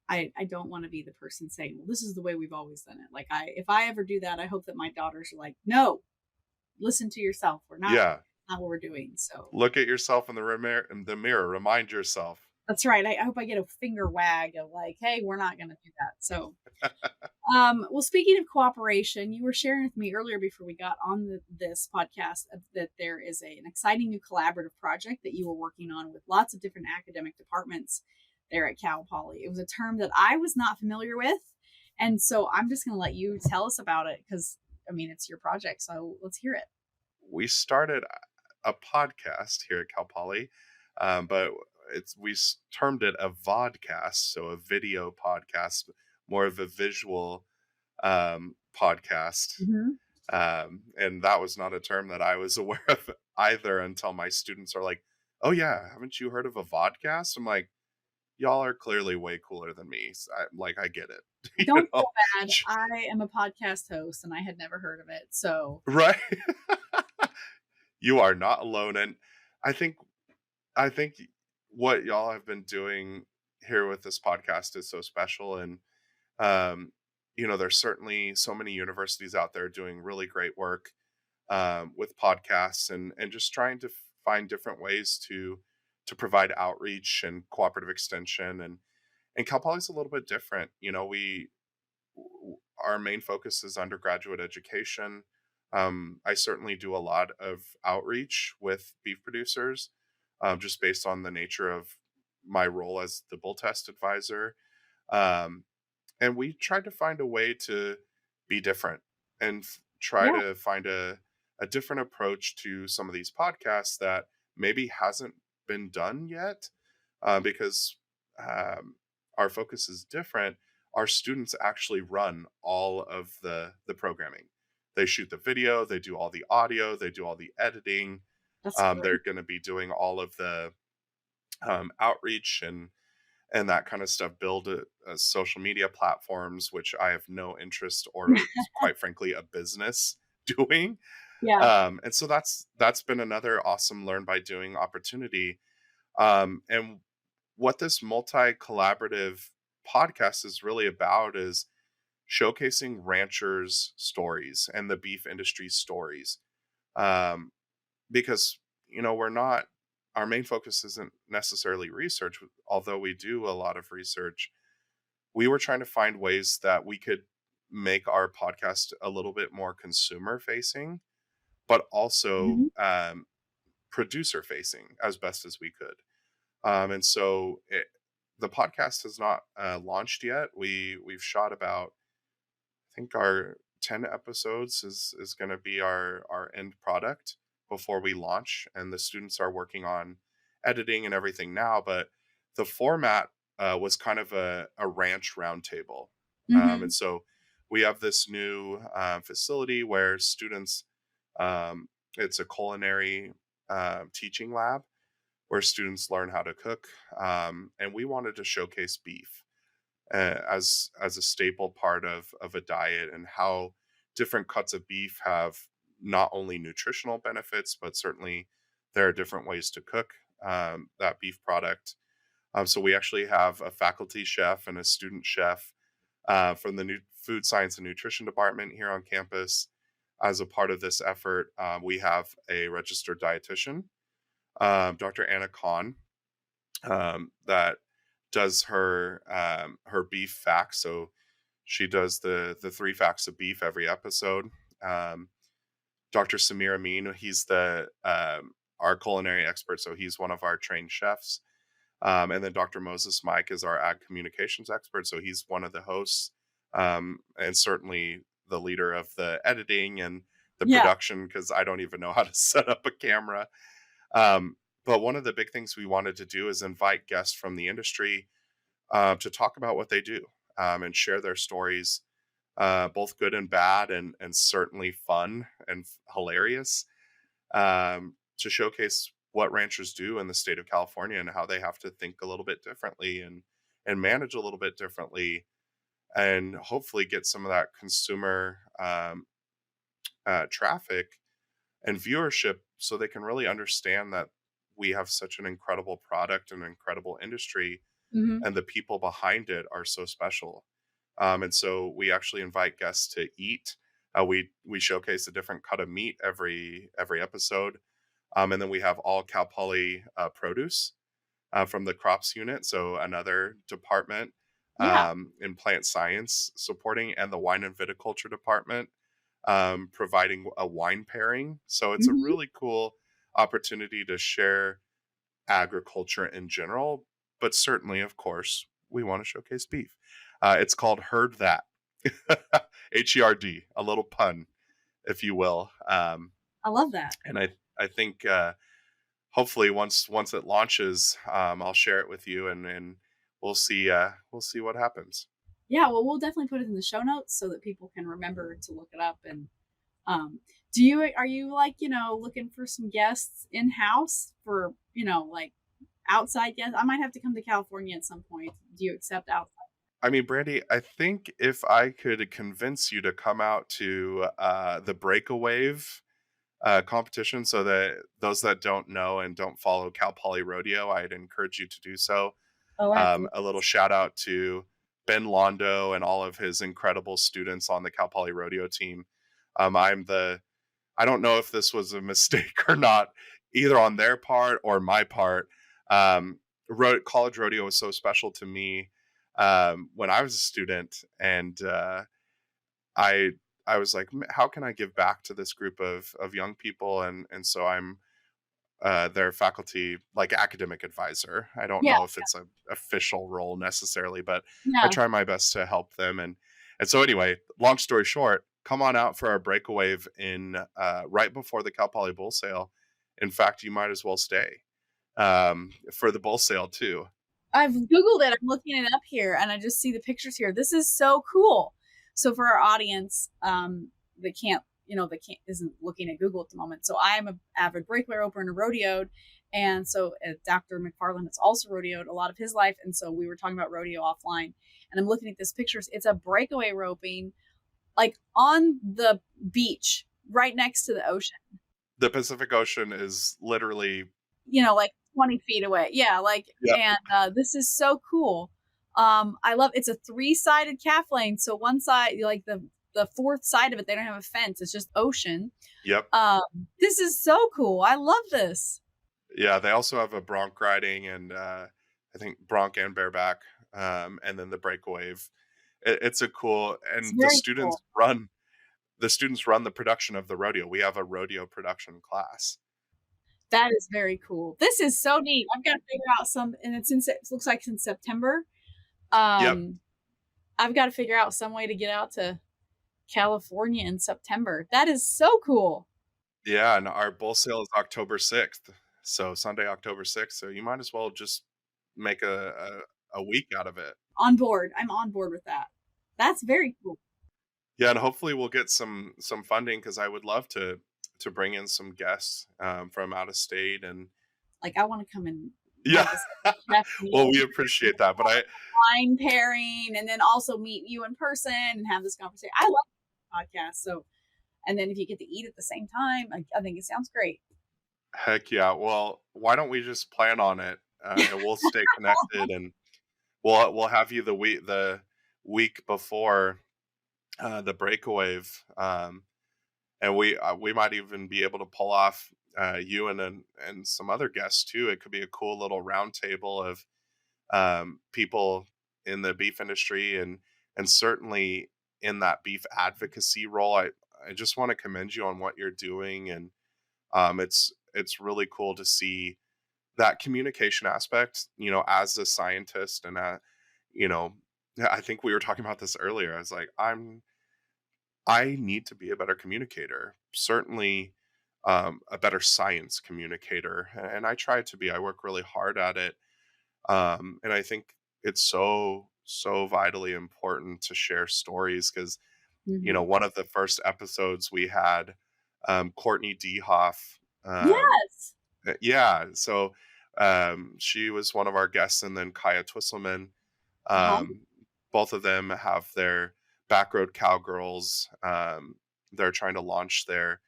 I don't want to be the person saying, well, this is the way we've always done it. Like, if I ever do that, I hope that my daughters are like, no, listen to yourself. We're not Yeah. not what we're doing. So Look at yourself in the mirror. Remind yourself. That's right. I hope I get a finger wag of like, hey, we're not going to do that. So, well, speaking of cooperation, you were sharing with me earlier before we got on this podcast that there is an exciting new collaborative project that you were working on with lots of different academic departments there at Cal Poly. It was a term that I was not familiar with. And so I'm just going to let you tell us about it because, I mean, it's your project. So let's hear it. We started a podcast here at Cal Poly, but termed it a vodcast, so a video podcast, more of a visual podcast. Hmm. And that was not a term that I was aware of either until my students are like, "Oh yeah, haven't you heard of a vodcast?" I'm like, "Y'all are clearly way cooler than me. So I get it." you Don't know, feel bad. I am a podcast host and I had never heard of it. So, right? You are not alone, and I think I think what y'all have been doing here with this podcast is so special. And um, there's certainly so many universities out there doing really great work with podcasts and just trying to find different ways to provide outreach and cooperative extension. And Cal Poly's a little bit different. Our main focus is undergraduate education. I certainly do a lot of outreach with beef producers, just based on the nature of my role as the bull test advisor. Um, and we tried to find a way to be different and try yeah. to find a different approach to some of these podcasts that maybe hasn't been done yet, because um, our focus is different. Our students actually run all of the programming. They shoot the video, they do all the audio, they do all the editing. That's They're great. going to be doing all of the outreach and that kind of stuff, build social media platforms, which I have no interest or, quite frankly, a business doing. Yeah. And so that's been another awesome learn by doing opportunity. And what this multi collaborative podcast is really about is showcasing ranchers' stories and the beef industry stories. Um, because we're not our main focus isn't necessarily research, although we do a lot of research. We were trying to find ways that we could make our podcast a little bit more consumer facing, but also Mhm. producer facing as best as we could. And so the podcast has not launched yet. We've shot about, I think, our 10 episodes is going to be our end product before we launch, and the students are working on editing and everything now. But the format was kind of a ranch roundtable. And Mhm. so we have this new facility where students, um, it's a culinary teaching lab where students learn how to cook. And we wanted to showcase beef as a staple part of a diet, and how different cuts of beef have not only nutritional benefits, but certainly there are different ways to cook that beef product. So we actually have a faculty chef and a student chef from the new food science and nutrition department here on campus. As a part of this effort, we have a registered dietitian, Dr. Anna Kahn, that does her beef facts. So she does the three facts of beef every episode. Um, Dr. Samir Amin, he's the our culinary expert, so he's one of our trained chefs. And then Dr. Moses Mike is our ag communications expert, so he's one of the hosts, and certainly the leader of the editing and the Yeah. production, because I don't even know how to set up a camera. Um, but one of the big things we wanted to do is invite guests from the industry to talk about what they do, and share their stories, both good and bad, and certainly fun and hilarious, to showcase what ranchers do in the state of California and how they have to think a little bit differently and manage a little bit differently, and hopefully get some of that consumer traffic and viewership, so they can really understand that we have such an incredible product and an incredible industry, Mhm. and the people behind it are so special. And so we actually invite guests to eat. We showcase a different cut of meat every episode, and then we have all Cal Poly produce. from the crops unit, so another department Yeah. in plant science supporting, and the wine and viticulture department providing a wine pairing. So it's a Hmm. really cool opportunity to share agriculture in general, but certainly, of course, we want to showcase beef. It's called Herd That, HERD, a little pun, if you will. I love that. And I think hopefully once it launches, I'll share it with you, and we'll see what happens. Yeah, well, we'll definitely put it in the show notes so that people can remember to look it up. And um, do you are you like looking for some guests in house for like outside guests? I might have to come to California at some point. Do you accept outside? I mean, Brandy, I think if I could convince you to come out to the Breakawave competition, so that those that don't know and don't follow Cal Poly Rodeo, I'd encourage you to do so. Oh, I have to look A little this. shout out to Ben Londo and all of his incredible students on the Cal Poly Rodeo team. I'm the I don't know if this was a mistake or not, either on their part or my part. Um, college rodeo was so special to me when I was a student, and I I was like, how can I give back to this group of young people? And so I'm their faculty, like, academic advisor. I don't Yeah, know if it's a official role necessarily, but I yeah. try my best to help them. And so anyway, long story short, come on out for our breakaway in right before the Cal Poly Bull Sale. In fact, you might as well stay for the bull sale too. I've Googled it. I'm looking it up here and I just see the pictures here. This is so cool. So for our audience, they can't, they can't isn't looking at Google at the moment. So I am an avid breakaway roper and a rodeoed. And so Dr. McFarlane has also rodeoed a lot of his life. And so we were talking about rodeo offline. And I'm looking at this pictures. It's a breakaway roping like on the beach right next to the ocean, The Pacific Ocean is literally, like 20 feet away. Yeah, like, yep, and this is so cool. I love it's a three-sided calf lane. So one side, like the fourth side of it, they don't have a fence. It's just ocean. yep. Um, this is so cool. I love this. Yeah, they also have a bronc riding and I think bronc and bareback, and then the breakaway. It's a cool, It's and very cool. the students run the production of the rodeo. We have a rodeo production class. That is very cool. This is so neat. I've got to figure out some, and it looks like it's in September. Yep. Um, I've got to figure out some way to get out to California in September. That is so cool. Yeah, and our bull sale is October 6th. So Sunday, October 6th. So you might as well just make a week out of it. On board. I'm on board with that. That's very cool. Yeah, and hopefully we'll get some funding, because I would love to bring in some guests from out of state. And Like I want to come and yeah, have this chef well, meal, we appreciate that. But wine pairing, and then also meet you in person and have this conversation. I love podcasts. So, and then if you get to eat at the same time, I think it sounds great. heck yeah. Well, why don't we just plan on it, and we'll stay connected, and we'll have you the week before the breakaway, and we might even be able to pull off you and some other guests too. It could be a cool little round table of people in the beef industry, and certainly in that beef advocacy role. I just want to commend you on what you're doing, and it's really cool to see that communication aspect. As a scientist, and you know, I think we were talking about this earlier. I was like, I need to be a better communicator. Certainly, a better science communicator, and I try to be. I work really hard at it, and I think it's so vitally important to share stories, because Hmm. one of the first episodes we had, Courtney Dehoff. Um, Yes. yeah, so she was one of our guests, and then Kaya Twisselman. Uh-huh. Um, Both of them have their Backroad Cowgirls. They're trying to launch their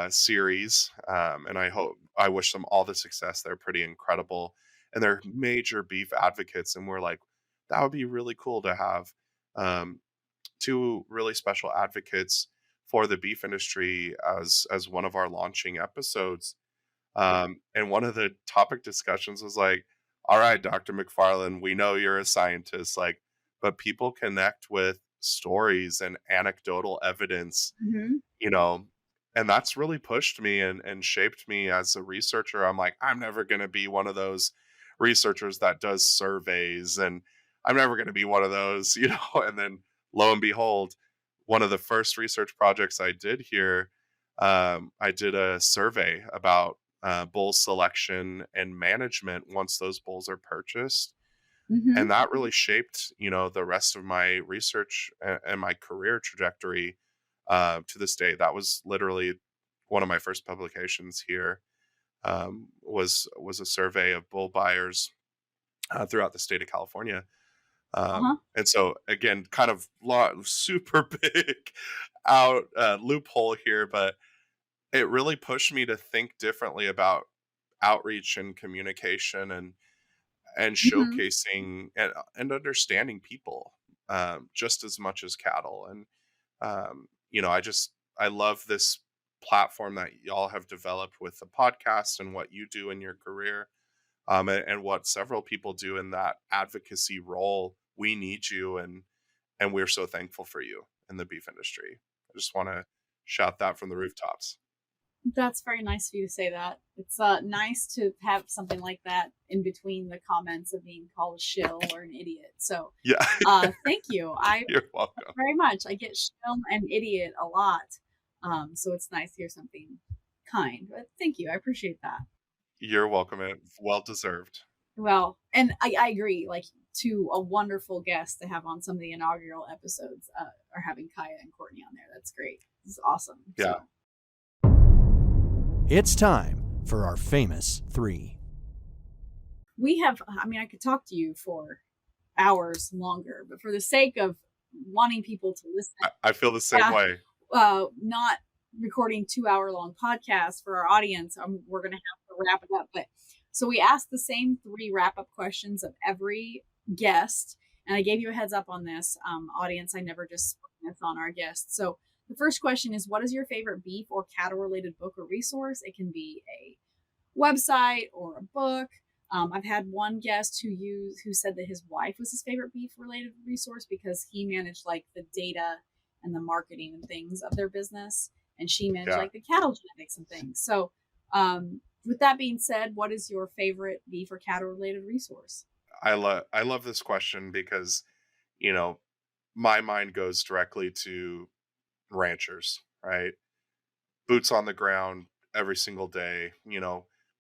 series, and I wish them all the success. They're pretty incredible, and they're major beef advocates. And we're like, that would be really cool to have um, two really special advocates for the beef industry as one of our launching episodes. And one of the topic discussions was like, all right, Dr. McFarlane, we know you're a scientist, like, but people connect with stories and anecdotal evidence, Hmm. you know, and that's really pushed me and shaped me as a researcher. I'm like, I'm never going to be one of those researchers that does surveys, and I'm never going to be one of those, and then lo and behold, one of the first research projects I did here, I did a survey about bull selection and management once those bulls are purchased. And Hmm. that really shaped, the rest of my research and my career trajectory to this day. That was literally one of my first publications here. Was a survey of bull buyers throughout the state of California. Uh-huh. And so again, kind of super big out loophole here, but it really pushed me to think differently about outreach and communication and Hmm. showcasing and understanding people just as much as cattle. And I love this platform that y'all have developed with the podcast and what you do in your career, and what several people do in that advocacy role. We need you, and we're so thankful for you in the beef industry. I just want to shout that from the rooftops. That's very nice of you to say that. It's nice to have something like that in between the comments of being called a shill or an idiot. So, Yeah. thank you. I You're welcome. very much. I get shill and idiot a lot. So it's nice to hear something kind. But thank you. I appreciate that. You're welcome, and well deserved. Well, and I agree. Like to a wonderful guest to have on some of the inaugural episodes are having Kaya and Courtney on there. That's great. This is awesome. Yeah. So It's time for our famous three. we have. I mean, I could talk to you for hours longer, but for the sake of wanting people to listen, I feel the same yeah, way. not recording 2 hour long podcasts for our audience, we're going to have to wrap it up. But so we asked the same three wrap up questions of every guest. And I gave you a heads up on this, audience. I never just spring this on our guests. So the first question is, what is your favorite beef or cattle related book or resource? It can be a website or a book. I've had one guest who said that his wife was his favorite beef related resource because he managed like the data and the marketing and things of their business, and she managed Yeah. like the cattle genetics and things. So, with that being said, what is your favorite beef or cattle related resource? I love this question because, you know, my mind goes directly to ranchers, right? Boots on the ground every single day,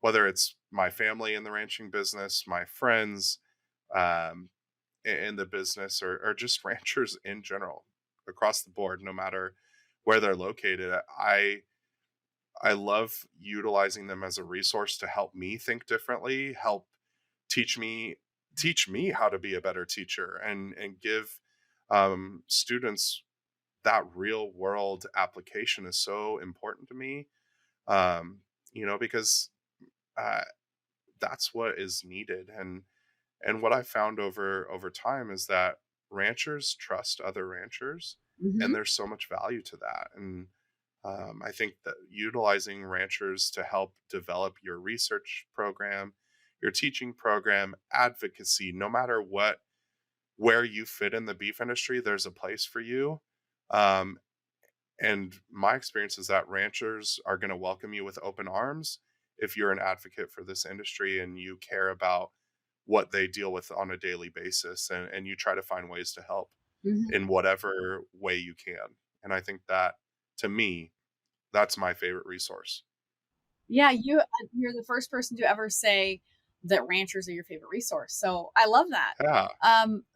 whether it's my family in the ranching business, my friends um in the business, or just ranchers in general across the board, no matter where they're located. I love utilizing them as a resource to help me think differently, help teach me teach me how to be a better teacher, and give students that real world application is so important to me. Because uh, that's what is needed, and what I found over time is that ranchers trust other ranchers, and Mm-hmm. there's so much value to that. And I think that utilizing ranchers to help develop your research program, your teaching program, advocacy, no matter where you fit in the beef industry, there's a place for you. Um, and my experience is that ranchers are going to welcome you with open arms if you're an advocate for this industry and you care about what they deal with on a daily basis, and you try to find ways to help Mm-hmm. in whatever way you can. And I think that, to me, that's my favorite resource. Yeah, you're the first person to ever say that ranchers are your favorite resource. So I love that. Yeah.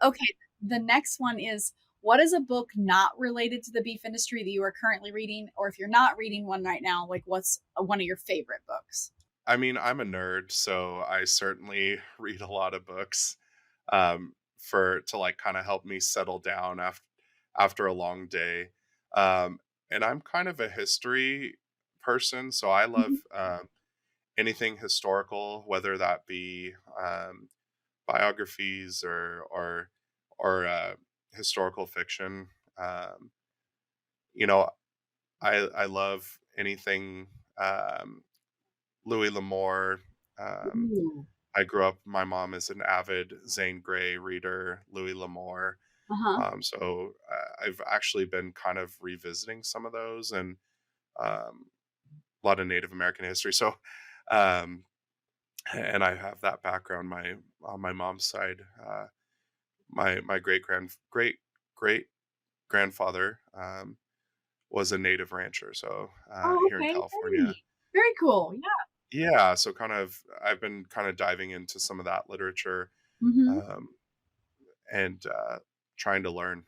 Okay, the next one is, what is a book not related to the beef industry that you are currently reading, or if you're not reading one right now, like what's one of your favorite books? I mean, I'm a nerd, so I certainly read a lot of books for to like kind of help me settle down after a long day. Um, and I'm kind of a history person, so I love Mhm. anything historical, whether that be biographies or historical fiction. Um, you know, I love anything um, Louis L'Amour. Um, Ooh. I grew up, my mom is an avid Zane Grey reader, Louis L'Amour. Uh-huh. I've actually been kind of revisiting some of those, and um, a lot of Native American history. Um, and I have that background. My on my mom's side, my great grandfather was a native rancher. Oh, Here in okay, California, great. Very cool. Yeah. yeah. So I've been kind of diving into some of that literature, Mhm. um, and trying to learn.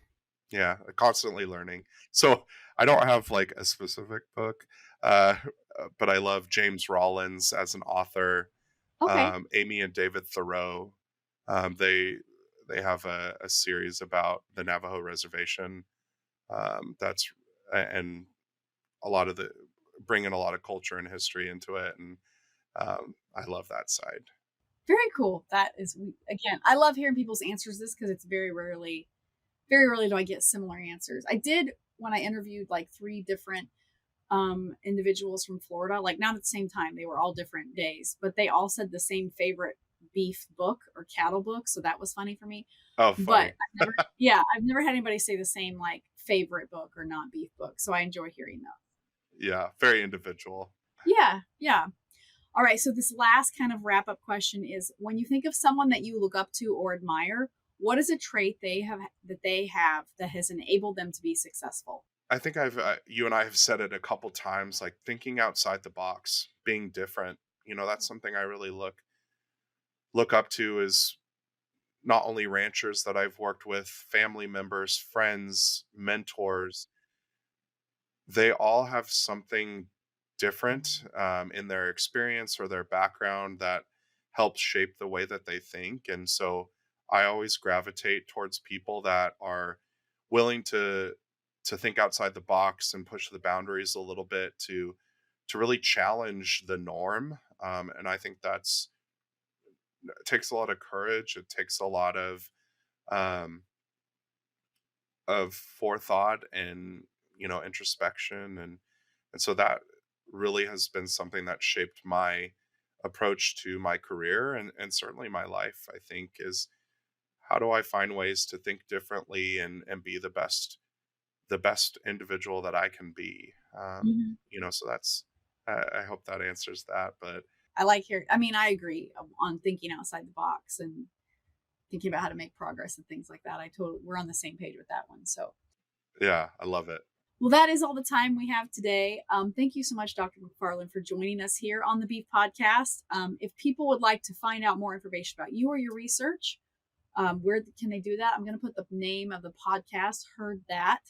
Yeah, constantly learning. So I don't have like a specific book, uh, but I love James Rollins as an author. Okay. Amy and David Thoreau. Um, they they have a series about the Navajo reservation. That's and a lot of the bringing a lot of culture and history into it, and I love that side. Very cool. That is again, I love hearing people's answers to this because it's very rarely do I get similar answers. I did when I interviewed like 3 different individuals from Florida, like not at the same time. They were all different days, but they all said the same favorite beef book or cattle book, so that was funny for me. Oh, But funny. I've never had anybody say the same like favorite book or not beef book. So I enjoy hearing those. Yeah, very individual. Yeah, yeah. All right, so this last kind of wrap up question is when you think of someone that you look up to or admire, what is a trait they have that has enabled them to be successful? I think you and I have said it a couple times, like thinking outside the box, being different. That's something I really look up to is not only ranchers that I've worked with, family members, friends, mentors. They all have something different in their experience or their background that helps shape the way that they think. And so I always gravitate towards people that are willing to think outside the box and push the boundaries a little bit to really challenge the norm. And I think it takes a lot of courage. It takes a lot um, of forethought and introspection, and so that really has been something that shaped my approach to my career and certainly my life. I think is how do I find ways to think differently and be the best individual that I can be. Mhm. So that's I hope that answers that. But I like hearing, I mean, I agree on thinking outside the box and thinking about how to make progress and things like that. We're on the same page with that one. So, yeah, I love it. well, that is all the time we have today. Thank you so much, Dr. McFarlane, for joining us here on the Beef Podcast. If people would like to find out more information about you or your research, where can they do that? I'm going to put the name of the podcast, Heard That,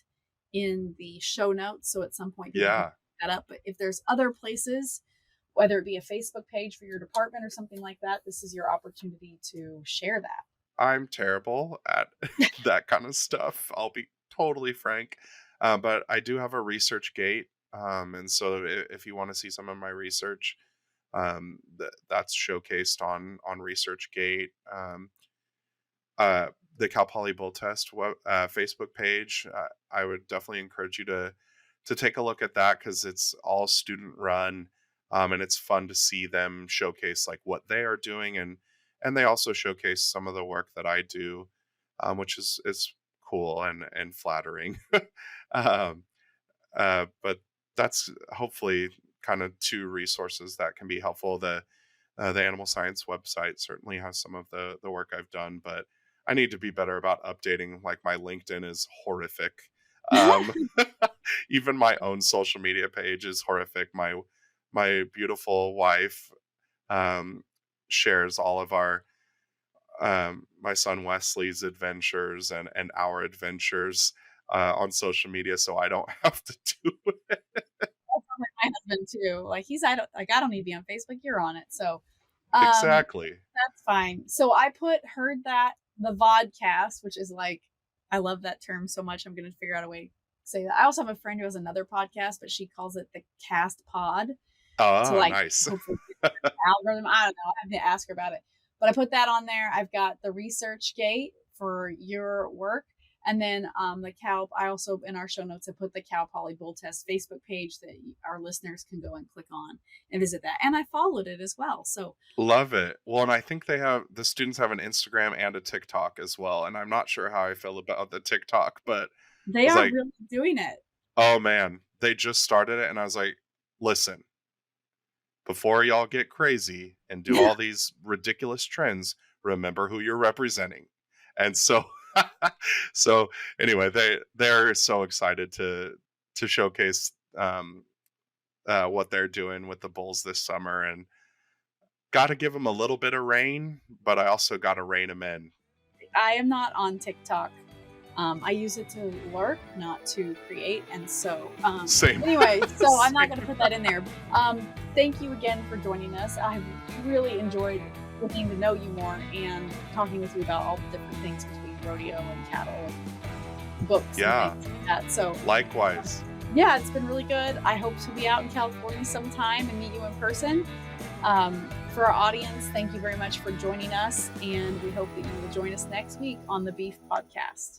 in the show notes. So at some point people can Yeah, pick that up. But if there's other places, whether it be a Facebook page for your department or something like that, this is your opportunity to share that. I'm terrible at that kind of stuff. I'll be totally frank. But I do have a research gate. And so if you want to see some of my research, that's showcased on ResearchGate. Uh, the Cal Poly Bull Test Facebook page. I would definitely encourage you to take a look at that because it's all student run, and it's fun to see them showcase like what they are doing, and they also showcase some of the work that I do, which is cool and flattering. um, but that's hopefully kind of two resources that can be helpful. The animal science website certainly has some of the work I've done, but I need to be better about updating. Like my LinkedIn is horrific. Um, Even my own social media page is horrific. My beautiful wife um, shares all of my son Wesley's adventures and our adventures on social media, so I don't have to do it. That sounds like my husband too. Like I don't need to be on Facebook. You're on it. So um Exactly. that's fine. So I put Heard That, the vodcast, which is like, I love that term so much. I'm going to figure out a way to say that. I also have a friend who has another podcast, but she calls it the Cast Pod to Oh, like nice. hopefully algorithm. I don't know. I have to ask her about it. But I put that on there. I've got the Research Gate for your work. And then the cow, I also in our show notes I put the Cow Poly Bull Test Facebook page that our listeners can go and click on and visit that. And I followed it as well. So Love it. Well, and I think the students have an Instagram and a TikTok as well. And I'm not sure how I feel about the TikTok, but I they was are like, really doing it. oh man, they just started it. And I was like, listen, before y'all get crazy and do all these ridiculous trends, remember who you're representing. And so, so anyway, they're so excited to showcase what they're doing with the bulls this summer, and got to give them a little bit of rain, but I also got to rein them in. I am not on TikTok. I use it to lurk, not to create. And so, Same. anyway, so I'm not Same. going to put that in there. Thank you again for joining us. I've really enjoyed getting to know you more and talking with you about all the different things between rodeo and cattle and books Yeah. and things like that. So Likewise. yeah, it's been really good. I hope to be out in California sometime and meet you in person. For our audience, thank you very much for joining us, and we hope that you will join us next week on the Beef Podcast.